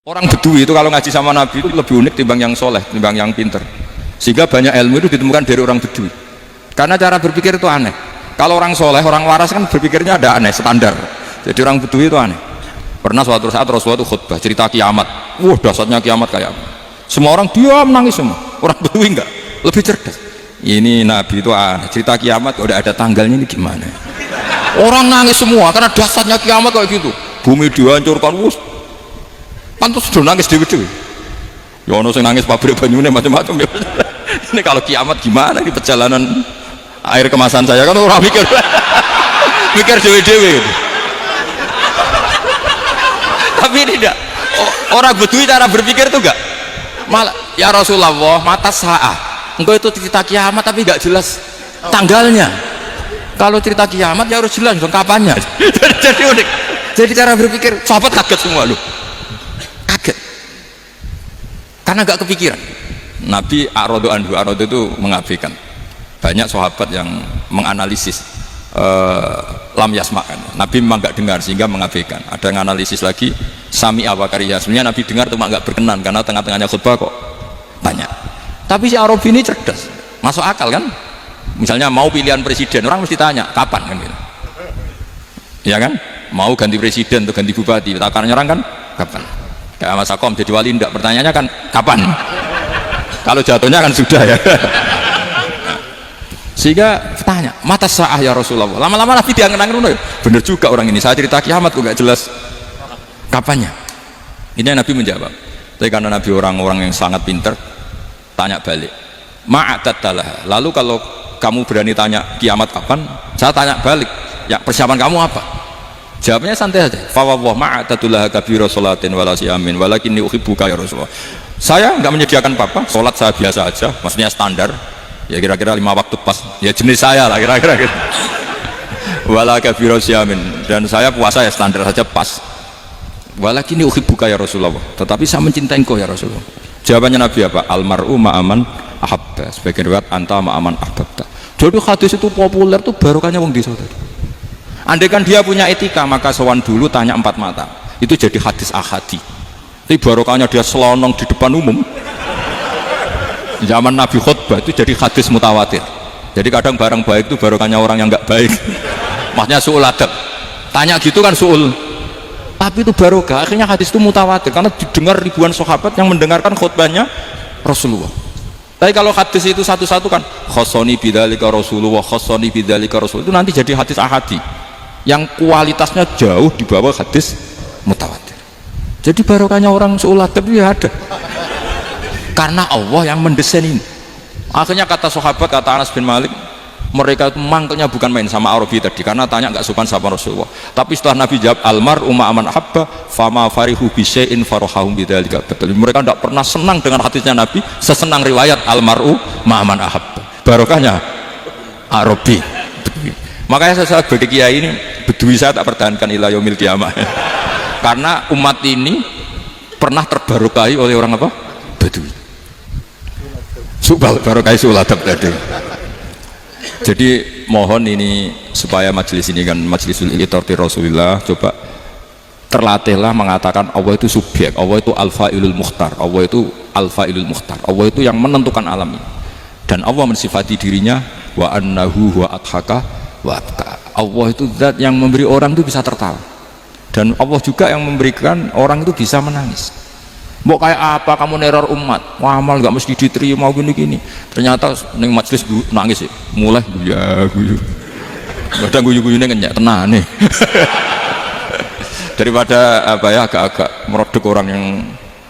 Orang Bedui itu kalau ngaji sama Nabi itu lebih unik timbang yang soleh, timbang yang pinter. Sehingga banyak ilmu itu ditemukan dari orang Bedui. Karena cara berpikir itu aneh. Kalau orang soleh, orang waras kan berpikirnya ada aneh, standar. Jadi orang Bedui itu aneh. Pernah suatu saat Rasulullah itu khutbah cerita kiamat. Wah, dasarnya kiamat kayak apa? Semua orang diam nangis semua. Orang Bedui enggak, lebih cerdas. Ini Nabi itu aneh. Cerita kiamat udah ada tanggalnya ini gimana? Orang nangis semua karena dasarnya kiamat kayak gitu. Bumi dihancurkan, wus. Pantas sudah nangis dewi-dewi. Ya ono sing nangis pabrik banyune macam-macam ya. Ini kalau kiamat gimana di perjalanan air kemasan saya kan orang mikir mikir dewi-dewi gitu. Tapi tidak, orang Bedui cara berpikir tuh enggak malah ya Rasulullah mata sa'ah engkau itu cerita kiamat tapi enggak jelas tanggalnya. Kalau cerita kiamat ya harus jelas dong kapannya. Jadi unik, jadi cara berpikir sahabat kaget semua loh, kaget karena enggak kepikiran. Nabi A'radu anhu, A'radu itu mengabaikan. Banyak sahabat yang menganalisis lam yasma'kan, Nabi memang enggak dengar sehingga mengabaikan. Ada yang analisis lagi sami awakariya, sebenarnya Nabi dengar cuma enggak berkenan karena tengah-tengahnya khutbah kok banyak. Tapi si Arabi ini cerdas, masuk akal kan. Misalnya mau pilihan presiden, orang mesti tanya kapan kan gitu. Ya kan, mau ganti presiden atau ganti bupati, takkan nyerang kan kapan. Kayak Mas Akom jadi wali enggak, pertanyaannya kan kapan. Kalau jatuhnya kan sudah ya. Sehingga tanya mata sa'ah ya Rasulullah. Lama-lama Nabi diangen-angen, bener juga orang ini, saya cerita kiamat kok gak jelas kapannya. Ini Nabi menjawab. Tapi karena Nabi orang-orang yang sangat pinter, tanya balik, ma'atattalah. Lalu kalau kamu berani tanya kiamat kapan, saya tanya balik, ya persiapan kamu apa? Jawabnya santai saja. Fa wallah ma'atattalah kabira sholatin wala siyamin walakinni uhibbuka ya Rasulullah. Saya enggak menyediakan apa-apa, sholat saya biasa aja, maksudnya standar. Ya kira-kira 5 waktu pas, ya jenis saya lah kira-kira gitu. Wala kabira siyamin, dan saya puasa ya standar saja pas. Walakinni uhibbuka ya Rasulullah, tetapi saya mencintai engkau ya Rasulullah. Jawabannya Nabi apa? Almar'u ma'aman ahabba, sebagian riwayat anta ma'aman ahbabta. Jadi hadis itu populer tuh barokahnya wong desa tadi. Andai kan dia punya etika, maka sowan dulu tanya 4 mata, itu jadi hadis ahadi. Tapi barokahnya dia selonong di depan umum, zaman Nabi khutbah itu jadi hadis mutawatir. Jadi kadang barang baik itu barokahnya orang yang enggak baik. Maksudnya su'ul adab, tanya gitu kan su'ul, tapi itu barokah. Akhirnya hadis itu mutawatir karena didengar ribuan sahabat yang mendengarkan khutbahnya Rasulullah. Tapi kalau hadis itu satu-satu kan khossoni bidzalika Rasulullah, khossoni bidzalika Rasul, itu nanti jadi hadis ahadi yang kualitasnya jauh di bawah hadis mutawatir. Jadi barokahnya orang su'ul adab ya ada, karena Allah yang mendesain ini. Akhirnya kata sahabat, kata Anas bin Malik, mereka itu mangkelnya bukan main sama Arabi tadi karena tanya nggak sopan sama Rasulullah. Tapi setelah Nabi jawab almar'u ma'aman ahabba fama farihu bisyai'in farahahum bidzalika. Mereka tidak pernah senang dengan hadisnya Nabi sesenang riwayat almar'u ma'aman ahabba. Barokahnya Arabi. Makanya saya sebagai kiai ini Bedui saya tak pertahankan ila yaumil qiyamah. Karena umat ini pernah terbarokahi oleh orang apa? Bedui. Subal barokai suladab tadi. Jadi mohon ini supaya majelis ini kan majlisul itorti Rasulullah, coba terlatihlah mengatakan Allah itu subjek, Allah itu al-fa'ilul mukhtar, Allah itu al-fa'ilul mukhtar, Allah itu yang menentukan alam ini. Dan Allah mensifati dirinya wa annahu wa adhaka wa abka. Allah itu zat yang memberi orang itu bisa tertawa, dan Allah juga yang memberikan orang itu bisa menangis. Mau kayak apa kamu neror umat, amal nggak mesti diterima gini-gini. Ternyata neng majelis nangis ya, mulai guyu, kadang guyu-guyunya kenyak tenang nih. Daripada apa ya agak-agak merodok orang yang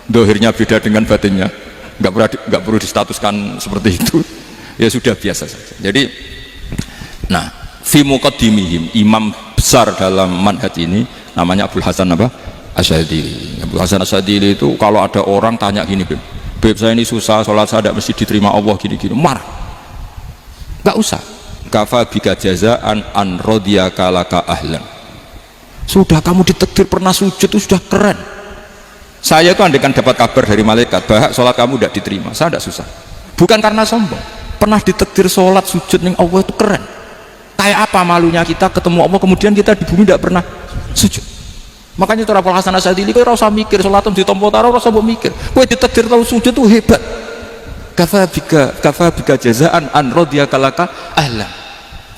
dohirnya beda dengan batinnya, nggak perlu distatuskan seperti itu. Ya sudah biasa saja. Jadi, nah, fi muqaddimihim, imam besar dalam manhaj ini namanya Abdul Hasan apa? Asyadili. Abdul Hasan Asyadili itu kalau ada orang tanya gini, Beb saya ini susah, sholat saya tidak mesti diterima Allah gini-gini, marah. Gak usah. Kafa bika jazaan an radiyaka laka ahlan. Sudah kamu ditakdir pernah sujud itu sudah keren. Saya itu andaikan dapat kabar dari malaikat bahwa sholat kamu tidak diterima, saya tidak susah. Bukan karena sombong. Pernah ditakdir sholat sujud ning Allah itu keren. Kayak apa malunya kita ketemu Allah kemudian kita di bumi tidak pernah sujud. Makanya cara Abul Hasan Asyadzili kowe ora usah mikir salatem ditampa ta ora usah mbok mikir. Kowe ditakdir tau sujud tuh hebat. Kafa bika jazaan an radiyaka laka ahla.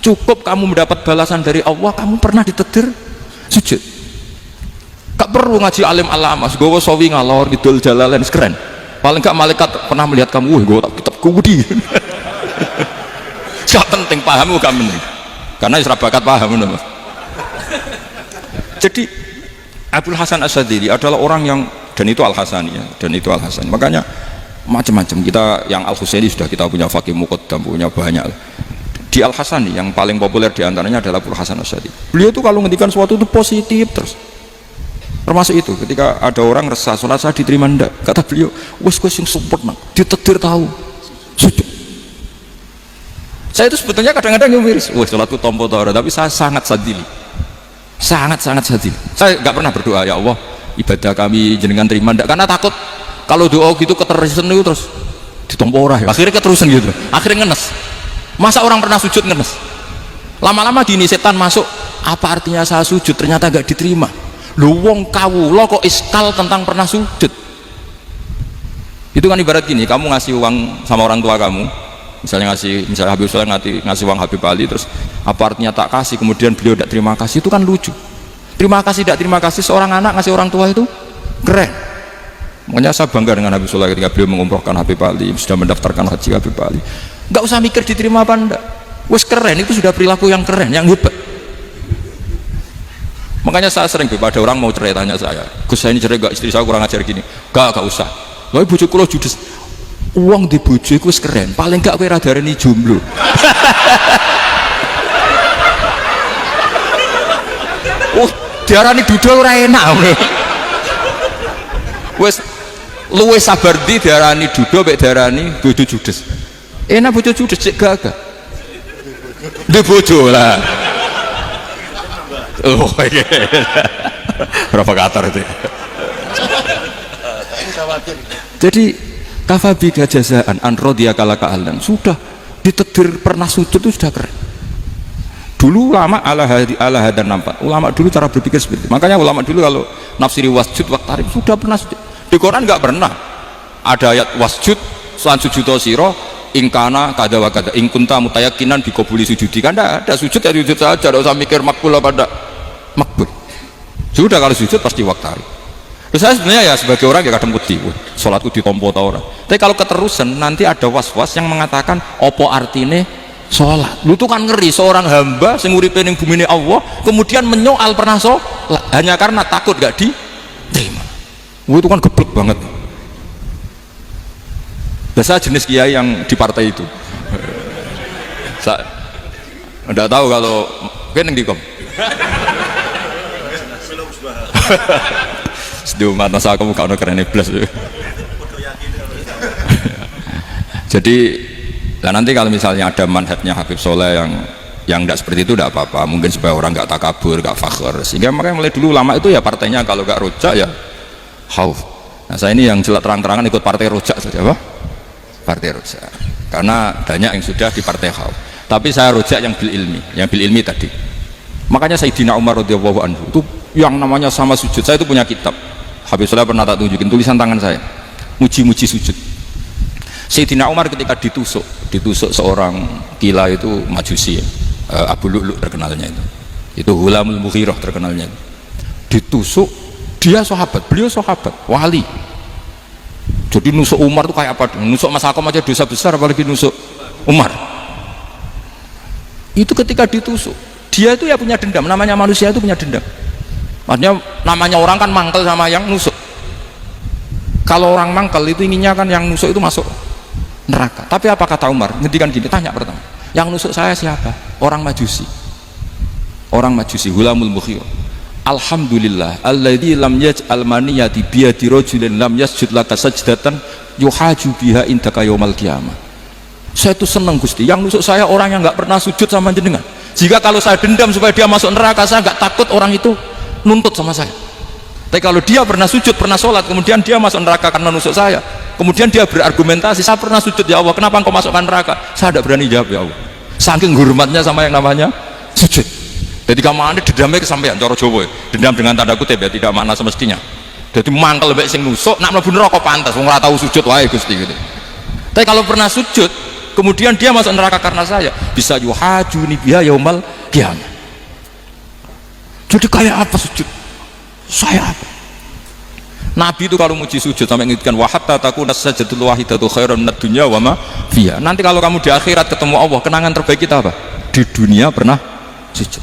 Cukup kamu mendapat balasan dari Allah, kamu pernah ditakdir sujud. Gak perlu ngaji alim alamas, gowo sawi ngalor ngidul jalalain keren. Paling gak malaikat pernah melihat kamu, gue tak kitab kudi. Gak penting paham kamu nih. Karena isra bakat paham Mas. Jadi Abul Hasan Asyadzili adalah orang yang, dan itu Al-Hasani ya, dan itu Al-Hasani. Makanya macam-macam kita yang Al-Husaini sudah kita punya Faqih Muqaddam, punya banyak. Di Al-Hasani yang paling populer diantaranya adalah Abul Hasan Asyadzili. Beliau tuh kalau ngendikan sesuatu itu positif terus. Termasuk itu ketika ada orang resah sholat saya diterima ndak, kata beliau wes yang sempurna ditakdir tahu sujud. Saya itu sebetulnya kadang-kadang miris, wes sholatku tompo tahu, tapi saya sangat sadili, sangat sadili. Saya nggak pernah berdoa ya Allah ibadah kami jenengan terima ndak, karena takut kalau doa gitu keterusan itu terus ditompo orang ya. Akhirnya keterusan gitu, akhirnya ngenes. Masa orang pernah sujud ngenes, lama-lama gini setan masuk, apa artinya saya sujud ternyata gak diterima. Lu wong kawula kok iskal tentang pernah sujud. Itu kan ibarat gini, kamu ngasih uang sama orang tua kamu, misalnya Habib Soleh ngasih uang Habib Ali, terus apa artinya tak kasih, kemudian beliau tidak terima kasih, itu kan lucu. Terima kasih tidak terima kasih, seorang anak ngasih orang tua itu keren. Makanya saya bangga dengan Habib Soleh ketika beliau mengumrohkan Habib Ali, sudah mendaftarkan haji Habib Ali. Nggak usah mikir diterima apa enggak, wes keren, itu sudah perilaku yang keren, yang hebat. Makanya saya sering ada orang mau cerai tanya saya, Gus saya ini cerai gak, istri saya kurang ajar gini. Gak usah, lalu bojo kula judes, uang di bojo itu keren, paling gak kowe radarani jomblo. Oh diarani dudul ora enak. Wes luwe sabar di diarani dudul mek diarani bojo judes. Enak bojo judes cek gagah. Di bojo lah. Oh iya. Provokator itu. Jadi kafabi gajazaan an radiyaka laka ahlan, sudah ditakdir pernah sujud itu sudah keren. Dulu ulama ala hadan nampak. Ulama dulu cara berpikir seperti itu. Makanya ulama dulu kalau nafsiri wasjud waqtarib sudah pernah sujud. Di Quran enggak pernah ada ayat wasjud lan sujudo sira ingkana kada wa kada ingkunta mutayakinan bikobuli sujudi, kan ada sujud ya sujud saja, tidak usah mikir makbul apa tidak makbul, sudah kalau sujud pasti waktari. Terus saya sebenarnya ya sebagai orang yang kadang kuti sholatku ditompo tau orang, tapi kalau keterusan nanti ada was-was yang mengatakan opo artine sholat. Lu tuh kan ngeri seorang hamba sing uripe ning bumine Allah kemudian menyoal pernah sholat hanya karena takut gak diterima. Itu kan geblek banget. Saya jenis kiai yang di partai itu. Saya enggak tahu kalau kan yang dikom. Sedih mata saya kamu kau keren plus. Jadi, nah nanti kalau misalnya ada manhajnya Habib Soleh yang tidak seperti itu tidak apa-apa. Mungkin supaya orang nggak takabur, nggak fakhr. Sehingga makanya mulai dulu lama itu ya partainya kalau nggak rojak ya khauf. Nah saya ini yang jelas terang-terangan ikut partai rojak saja, apa? Partai rojak, karena banyak yang sudah di partai khauf. Tapi saya rojak yang bil ilmi tadi. Makanya Sayyidina Umar radhiyallahu anhu itu yang namanya sama sujud. Saya itu punya kitab. Habib Soleh pernah tak tunjukin tulisan tangan saya. Muji-muji sujud. Sayyidina Umar ketika ditusuk seorang gila itu Majusi ya. Abu Lu'lu terkenalnya itu. Itu Hulamul Mughirah terkenalnya. Ditusuk, dia sahabat, beliau sahabat, wali. Jadi nusuk Umar itu kayak apa? Nusuk Mas Akom aja dosa besar, apalagi nusuk Umar. Itu ketika ditusuk, dia itu ya punya dendam. Namanya manusia itu punya dendam. Maksudnya namanya orang kan mangkel sama yang nusuk. Kalau orang mangkel itu inginnya kan yang nusuk itu masuk neraka. Tapi apa kata Umar? Ngendikan gini, tanya pertama, yang nusuk saya siapa? Orang Majusi. Orang Majusi, Hulamul Mughirah. Alhamdulillah alladzi lam yaj'al maniyati biyadi rajulin lam yasjud laka sajdatan yuhaju biha indaka yaumil qiyamah. Saya itu senang Gusti, yang nusuk saya orang yang nggak pernah sujud sama jenengan. Jika kalau saya dendam supaya dia masuk neraka, saya nggak takut orang itu nuntut sama saya. Tapi kalau dia pernah sujud, pernah sholat, kemudian dia masuk neraka karena nusuk saya, kemudian dia berargumentasi, saya pernah sujud ya Allah, kenapa engkau masukkan neraka? Saya tidak berani jawab ya Allah, saking hormatnya sama yang namanya sujud. Jadi kamane dendamnya kesampaian cara Jawa. Dendam dengan tanda kutip ya, tidak makna semestinya. Jadi mangkel mbek sing nusuk nak mlebu neraka pantas wong ora tau sujud wae Gusti gitu. Tapi kalau pernah sujud kemudian dia masuk neraka karena saya, bisa yuhajuni biha yaumal qiyamah. Jadi kayak apa sujud? Saya apa? Nabi itu kalau muji sujud sampai ngingetkan wa hatta takuna sajdatul wahidatu khairan minad dunya wa ma fiha. Nanti kalau kamu di akhirat ketemu Allah, kenangan terbaik kita apa? Di dunia pernah sujud.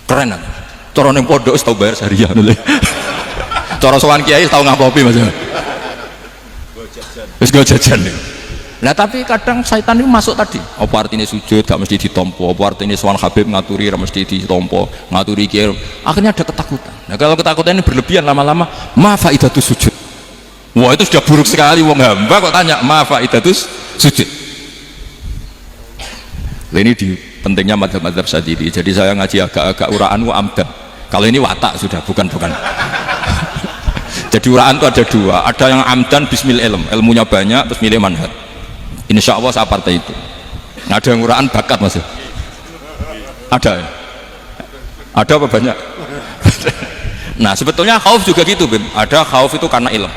Keren kan? Cara ning pondok wis tau bayar syariah lho. Cara sowan kiai tau ngapopi Mas. Wis go jajan. Nah tapi kadang syaitan itu masuk tadi. Apa artinya sujud gak mesti ditompo, apa artinya sowan Habib ngaturi gak mesti ditompo, ngaturi kiai. Akhirnya ada ketakutan. Nah kalau ketakutan ini berlebihan lama-lama, ma faidatus sujud. Wah itu sudah buruk sekali wong hamba kok tanya ma faidatus sujud. Ini di pentingnya madzhab-madzhab Syadzili. Jadi saya ngaji agak-agak uraan wa amdan. Kalau ini watak sudah bukan. Jadi uraan itu ada dua, ada yang amdan bismil ilm, ilmunya banyak terus milih manhaj. Insya Allah saya partai itu. Ada yang uraan bakat Mas. Ada ya? Ada apa banyak? Nah sebetulnya khauf juga gitu Bim. Ada khauf itu karena ilm.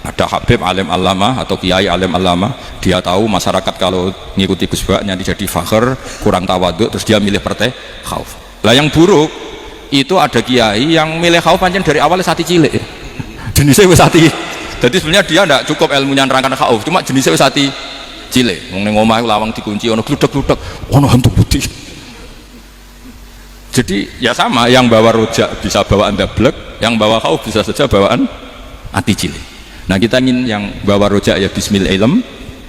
Ada Habib alim alama atau kiai alim alama, dia tahu masyarakat kalau ngikuti Gus Bak nanti jadi fakhr, kurang tawaduk, terus dia milih partai khauf. Lah yang buruk itu ada kiai yang milih khauf pancen dari awalnya sati cilik ya. Jenisnya wis sati. Jadi sebenarnya dia tidak cukup ilmunya nerangkan khauf, cuma jenisnya wis sati cilik. Wong ning omah lawang dikunci ono gludek-gludek, ono hantu putih. Jadi ya sama, yang bawa rojak bisa bawaan dablek, yang bawa khauf bisa saja bawaan ati cilik. Nah kita ingin yang bawa rojak ya bismil ilm,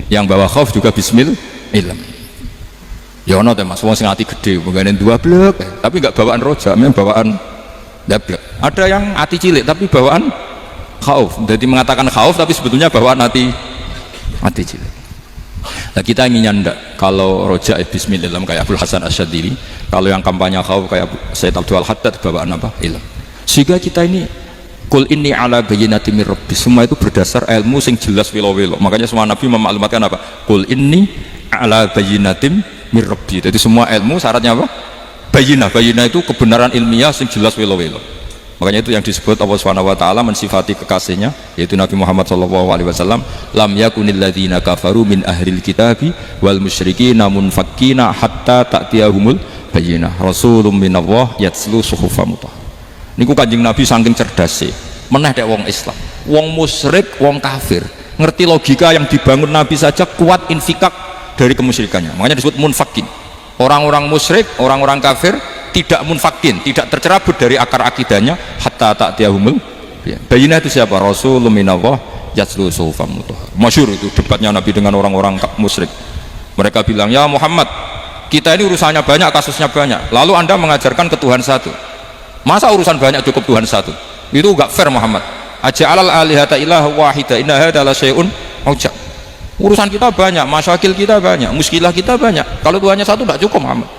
yang bawa khauf juga bismil ilm. Ya ono teh Mas, wong sing ati gede mengganen dua blek, tapi enggak bawaan rojak, memang bawaan dablek. Ada yang ati cilik tapi bawaan khauf. Jadi mengatakan khauf tapi sebetulnya bawaan ati cilik. Nah kita ingin nyanda kalau rojak bismil ilm kayak Abdul Hasan Asyadzili, kalau yang kampanye khauf kayak Sayyid Abdul Haddad bawaan apa? Ilm. Sehingga kita ini Qul inni ala bayyinatin mir rabbi, semua itu berdasar ilmu sing jelas wilo-wilo. Makanya semua nabi memaklumatkan apa? Qul inni ala bayyinatin mir rabbi. Jadi semua ilmu syaratnya apa? Bayyinah. Bayyinah itu kebenaran ilmiah sing jelas wilo-wilo. Makanya itu yang disebut Allah Subhanahu wa taala mensifati kekasihnya yaitu Nabi Muhammad sallallahu alaihi wasallam, lam yakunil ladzina kafaru min ahlil kitabi wal musyrikina munfakkina hatta ta'tiyahumul bayyinah. Rasulun minallah yatslu suhufan mutahharah. Niku Kanjeng Nabi saking cerdas meneh dek wong Islam, wong musyrik, wong kafir ngerti logika yang dibangun Nabi saja kuat infikak dari kemusyrikannya. Makanya disebut munfakin. Orang-orang musyrik, orang-orang kafir tidak munfakin, tidak tercerabut dari akar akidahnya hatta ta'tiyahumul bayyinah. Itu siapa? Rasulun minallah yatslu suhufan mutahharah. Masyhur itu debatnya Nabi dengan orang-orang musyrik. Mereka bilang, ya Muhammad, kita ini urusannya banyak, kasusnya banyak, lalu anda mengajarkan ke Tuhan satu. Masa urusan banyak cukup Tuhan satu? Itu enggak fair Muhammad. Aja'alal alihata ilaha wahida inna hadza la syai'un ujab. Urusan kita banyak, masyakil kita banyak, muskilah kita banyak. Kalau Tuhannya satu enggak cukup Muhammad.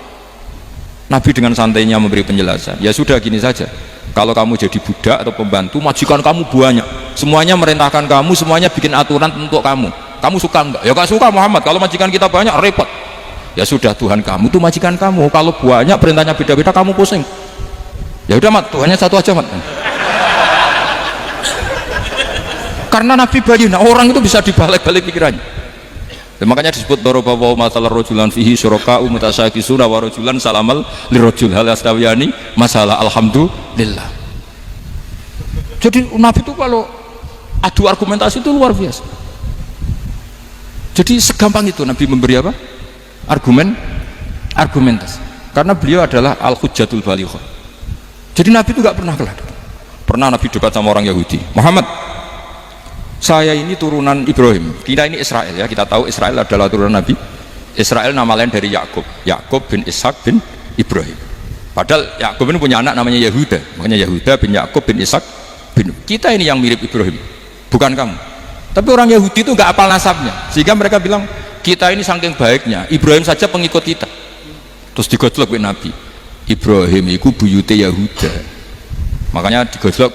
Nabi dengan santainya memberi penjelasan. Ya sudah gini saja. Kalau kamu jadi budak atau pembantu, majikan kamu banyak. Semuanya merintahkan kamu, semuanya bikin aturan untuk kamu. Kamu suka enggak? Ya enggak suka Muhammad. Kalau majikan kita banyak repot. Ya sudah, Tuhan kamu itu majikan kamu. Kalau banyak perintahnya beda-beda kamu pusing. Ya udah Mat, Tuhannya satu aja Mat. Karena Nabi bayyinah, orang itu bisa dibalik-balik pikirannya. Dan makanya disebut daraballahu mathalan rajulan fihi syuraka'u mutasyakisuna wa rajulan salamal lirajul hal yastawiyani masalah alhamdulillah. Jadi Nabi itu kalau adu argumentasi itu luar biasa. Jadi segampang itu Nabi memberi apa? Argumentasi. Karena beliau adalah al-hujjatul balighah. Jadi Nabi itu gak pernah kalah. Pernah Nabi debat sama orang Yahudi, Muhammad, saya ini turunan Ibrahim, kita ini Israel ya, kita tahu Israel adalah turunan Nabi. Israel nama lain dari Yakub, Yakub bin Ishak bin Ibrahim. Padahal Yakub ini punya anak namanya Yahuda, makanya Yahuda bin Yakub bin Ishak bin. Kita ini yang mirip Ibrahim, bukan kamu. Tapi orang Yahudi itu gak apal nasabnya, sehingga mereka bilang kita ini saking baiknya Ibrahim saja pengikut kita. Terus digojlok oleh Nabi, Ibrahim itu buyute Yahuda, makanya digojlok,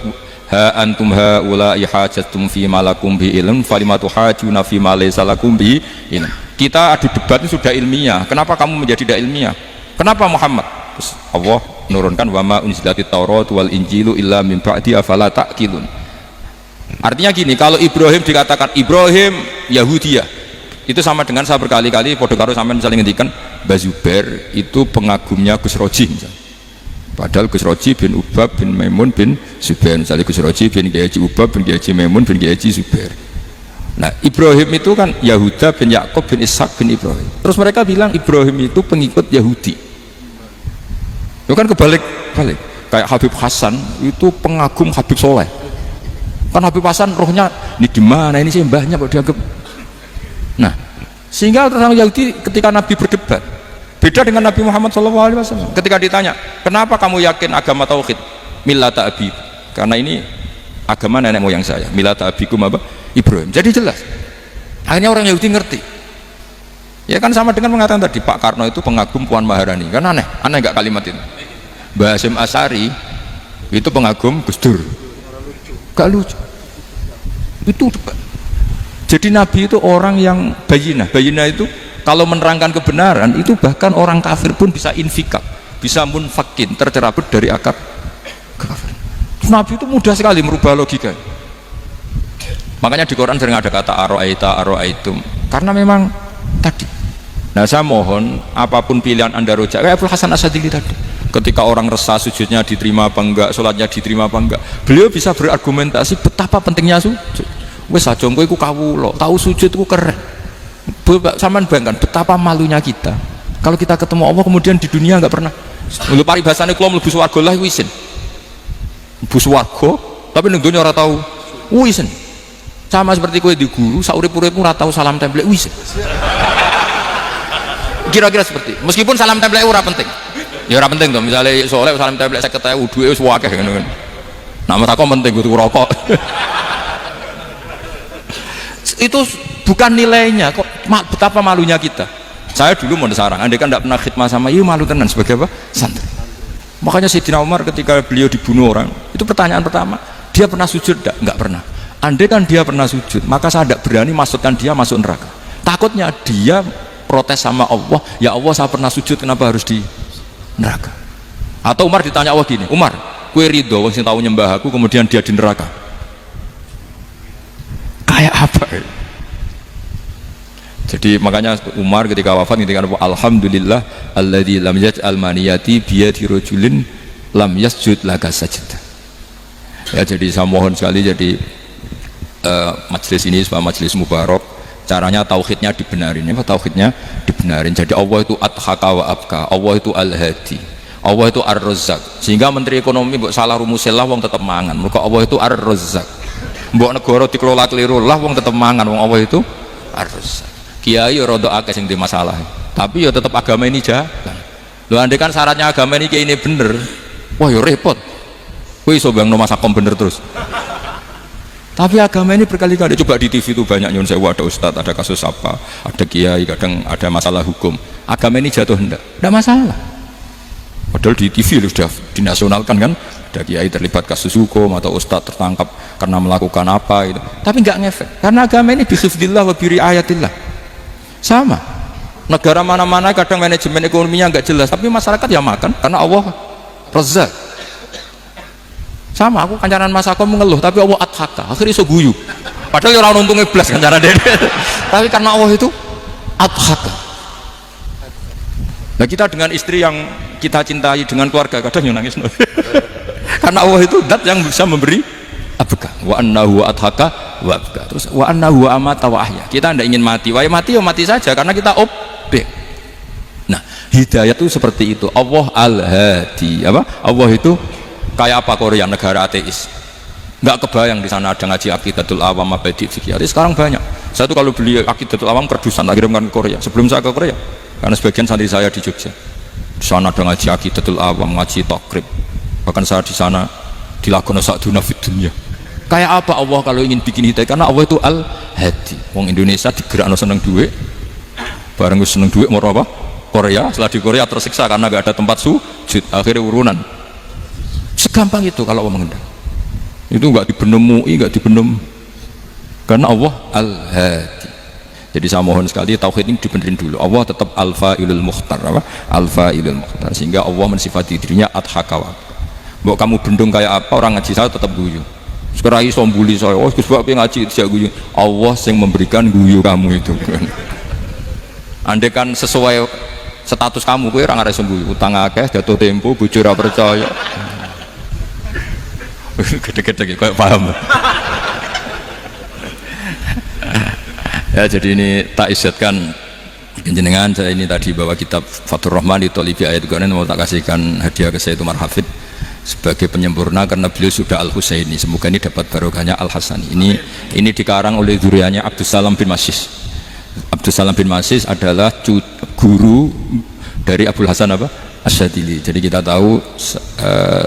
ha antum haula ihajatum fi malakum bi ilm falimatu hajuna fi ma laysa lakum bi ilm. Kita adu debat ini sudah ilmiah, kenapa kamu menjadi tidak ilmiah? Kenapa Muhammad? Terus Allah nurunkan wama unzilatit Taurat wal Injilu illa min ba'di afala ta'qilun. Artinya gini, kalau Ibrahim dikatakan Ibrahim Yahudiyah, itu sama dengan saya berkali-kali podo karo sampean saling ngendikan Mbah Zubair itu pengagumnya Gus Roji misalnya. Padahal Gus Roji bin Ubab bin Maimun bin Zubair, misalnya Gus Roji bin Kiai Haji Ubab bin Kiai Haji Maimun bin Kiai Haji Zubair. Nah Ibrahim itu kan Yahuda bin Yakub bin Ishak bin Ibrahim. Terus mereka bilang Ibrahim itu pengikut Yahudi. Itu kan kebalik-balik. Kayak Habib Hasan itu pengagum Habib Soleh. Kan Habib Hasan rohnya ini di mana ini sih mbahnya kok dianggap. Nah sehingga orang Yahudi ketika Nabi berdebat beda dengan Nabi Muhammad SAW. Ketika ditanya kenapa kamu yakin agama tauhid millata abi, karena ini agama nenek moyang saya, millata abikum apa Ibrahim. Jadi jelas akhirnya orang Yahudi ngerti. Ya kan sama dengan mengatakan tadi Pak Karno itu pengagum Puan Maharani, kan aneh nggak kalimat itu. Mbah Hasyim Asy'ari itu pengagum Gus Dur, gak lucu itu. Jadi Nabi itu orang yang bayinah itu kalau menerangkan kebenaran itu bahkan orang kafir pun bisa infikak, bisa munfakin, tercerabut dari akar kafir. Nabi itu mudah sekali merubah logika. Makanya di Quran sering ada kata aro'aitum, karena memang tadi. Nah saya mohon apapun pilihan anda rojak kayak Abdul Hasan Asyadili tadi, ketika orang resah sujudnya diterima apa enggak, sholatnya diterima apa enggak, beliau bisa berargumentasi betapa pentingnya sujud. Wes aja kowe iku kawula, tahu sujud iku keren. Sampean bayangkan betapa malunya kita kalau kita ketemu Allah kemudian di dunia enggak pernah. Lho paribasane kula mlebu swarga lah wisin. Mlebu swarga tapi ning dunya ora tahu wisin. Sama seperti kowe di guru sak urip-uripmu ora tahu salam template wisin. Kira-kira seperti meskipun salam template ora penting. Ya ora penting to, misalnya soleh salam template 50.000 duwe wis akeh ngono kan. Nah mereka penting kudu rokok. Itu bukan nilainya kok, betapa malunya kita. Saya dulu mau sarang, andai kan tidak pernah khidmah sama iya malu tenan sebagai apa? Santri. Makanya Sayyidina Umar ketika beliau dibunuh orang, itu pertanyaan pertama, dia pernah sujud? Enggak pernah. Andai kan dia pernah sujud, maka saya tidak berani masukkan dia masuk neraka. Takutnya dia protes sama Allah, ya Allah saya pernah sujud, kenapa harus di neraka? Atau Umar ditanya Allah gini, Umar, kue ridho wong sing tahu nyembah aku kemudian dia di neraka, kayak apa? Jadi makanya Umar ketika wafat ketika alhamdulillah alladzi lam yaj'al maniyati biyadi rajulin lam yasjud laka sajdah. Ya jadi saya mohon sekali jadi majelis ini sebagai majelis mubarak, caranya tauhidnya dibenarin. Apa tauhidnya dibenarin? Jadi Allah itu adhaka wa abka, Allah itu al-hadi, Allah itu ar-razzaq. Sehingga menteri ekonomi mbok salah rumusillah wong tetep mangan. Mergo Allah itu ar-razzaq. Mbok negara dikelola keliru lah wong tetep mangan, wong Allah itu ar-razzaq. Kiai rada akeh sing di masalah, tapi ya tetap agama ini jalan. Lho andai kan syaratnya agama ini kayak ini bener, wah ya repot. Kowe iso bangno masakom bener terus. Tapi agama ini berkali-kali coba di TV itu banyak nyun sewu, ada ustadz, ada kasus apa, ada kiai, kadang ada masalah hukum. Agama ini jatuh enggak masalah. Padahal di TV sudah dinasionalkan kan, ada kiai terlibat kasus hukum atau ustadz tertangkap karena melakukan apa itu. Tapi enggak ngefek, karena agama ini bisufdillah wa biri ayatillah. Sama negara mana-mana kadang manajemen ekonominya nggak jelas tapi masyarakat ya makan karena Allah Razzaq. Sama aku kancanan Mas aku mengeluh tapi Allah adhaka akhirnya iso guyu padahal ya orang untungnya belas kancanan dede tapi karena Allah itu adhaka. Nah kita dengan istri yang kita cintai dengan keluarga kadang yang nangis karena Allah itu zat yang bisa memberi abka wa annahu adhaka wa abka, terus wa annahu amata wa ahya. Kita tidak ingin mati, wah mati ya mati saja karena kita objek. Nah hidayah itu seperti itu. Allah al-hadi, apa? Allah itu kayak apa Korea, negara ateis, nggak kebayang di sana ada ngaji Aqidatul Awam abadi fikih. Sekarang banyak. Saya tuh kalau beli Aqidatul Awam kerdusan tak kirimkan ke Korea sebelum saya ke Korea karena sebagian santri saya di Jogja, di sana ada ngaji Aqidatul Awam, ngaji takrib, bahkan saya di sana dilakukan sa'duna fid dunya. Kayak apa Allah kalau ingin bikin hidayah? Karena Allah itu al-hadi. Wong Indonesia digerakno seneng duit, bareng seneng duit mau apa? Korea, setelah di Korea tersiksa karena gak ada tempat sujud, akhirnya urunan. Segampang itu kalau Allah mengendal. Itu gak dibenem MUI, gak dibenem, karena Allah al-hadi. Jadi saya mohon sekali tauhid ini dibenerin dulu. Allah tetap al-fa'ilul mukhtar, apa? Al-fa'ilul mukhtar, sehingga Allah mensifati dirinya adhaka. Mbok kamu bendung kayak apa, orang ngaji saya tetap guyu. Sekarang iso mbuli saya, oh Gus Bapak ngaji tidak guyu. Allah yang memberikan guyu kamu itu. Andai kan sesuai status kamu, kowe ora ngarep guyu. Utang akeh, jatuh tempo, bojo ora percaya. Gede-gede kayak paham. Ya, jadi ini tak isyatkan jenengan. Saya ini tadi bawa kitab Fathur Rahman di Tolibi ayat Quran, mau tak kasihkan hadiah ke saya Umar Hafid sebagai penyempurna karena beliau sudah Al-Husaini. Semoga ini dapat barokahnya Al-Hasani. Ini dikarang oleh zuriatnya Abdus Salam bin Masis. Abdus Salam bin Masis adalah guru dari Abdul Hasan apa? Asyadili. Jadi kita tahu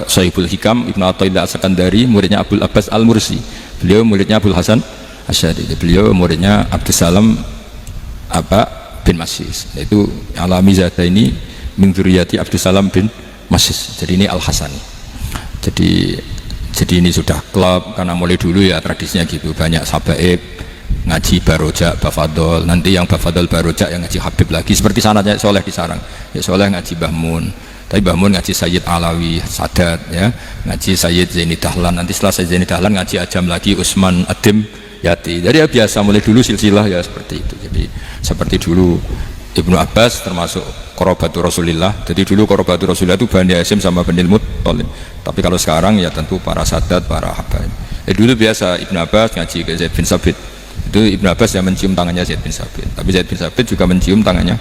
Sahibul Hikam Ibnu Athaillah As-Sakandari muridnya Abdul Abbas Al-Mursi. Beliau muridnya Abdul Hasan Asyadili. Beliau muridnya Abdus Salam bin Masis. Itu alami zata ini min dzurriyyati Abdus Salam bin Masis. Jadi ini Al-Hasani. Jadi ini sudah klub karena mulai dulu ya tradisinya gitu, banyak sabaib ngaji barojak bafadol, nanti yang bafadol barojak yang ngaji Habib lagi, seperti sanadnya Soleh di Sarang ya, Soleh ngaji Bahmun, tapi Bahmun ngaji Sayyid Alawi Sadat ya, ngaji Sayyid Zaini Dahlan, nanti setelah Sayyid Zaini Dahlan ngaji Ajam lagi Usman Adim Yati. Jadi ya biasa mulai dulu silsilah ya seperti itu. Jadi seperti dulu Ibnu Abbas termasuk Qorobatul Rasulillah. Jadi dulu Qorobatul Rasulillah itu Bani Hasyim sama Bani Muttalib. Tapi kalau sekarang ya tentu para sadat, para habaib. Dulu biasa Ibnu Abbas ngaji ke Zaid bin Sabit. Itu Ibnu Abbas yang mencium tangannya Zaid bin Sabit. Tapi Zaid bin Sabit juga mencium tangannya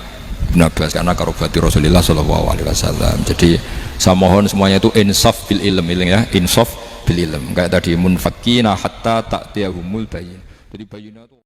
Ibnu Abbas karena Qorobatul Rasulillah Shallallahu Alaihi Wasallam. Jadi saya mohon semuanya itu insaf bil ilm ya, insaf bil ilm. Kayak tadi munfakina hatta ta'tiyahumul bayin. Jadi bayinah itu